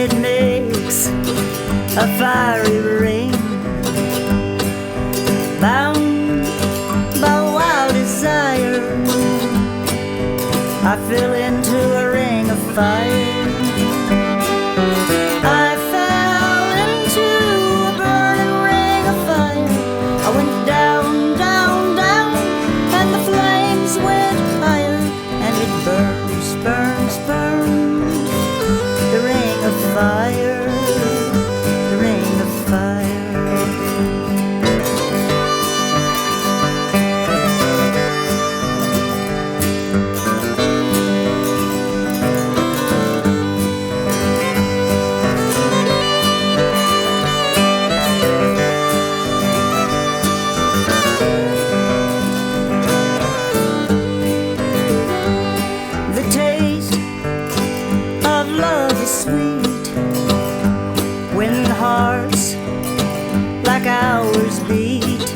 it makes a fiery ring, bound by wild desire. I fell into a ring of fire. I fell into a burning ring of fire. I went down, down, down, and the flames went higher, and it burns, burns, burns. The ring of fire, the ring of fire. Sweet when hearts like ours beat.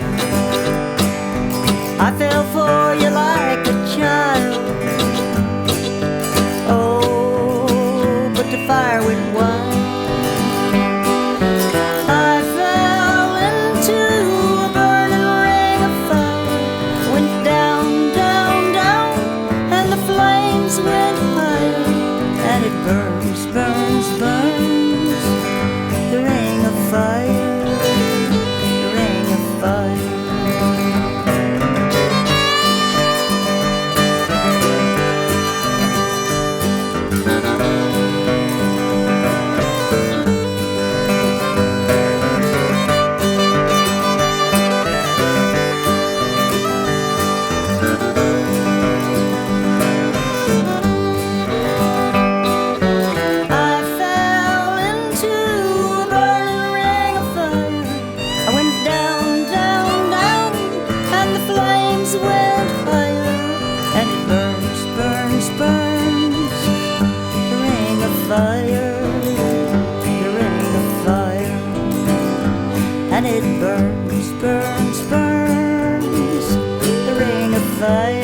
I fell for you like a child. Oh, but the fire went wild. I fell into a burning ring of fire. Went down, down, down, and the flames went higher, and it burns, burns, burns. The ring of fire, the ring of fire. Went higher, and it burns, burns, burns. The ring of fire, the ring of fire, and it burns, burns, burns. The ring of fire.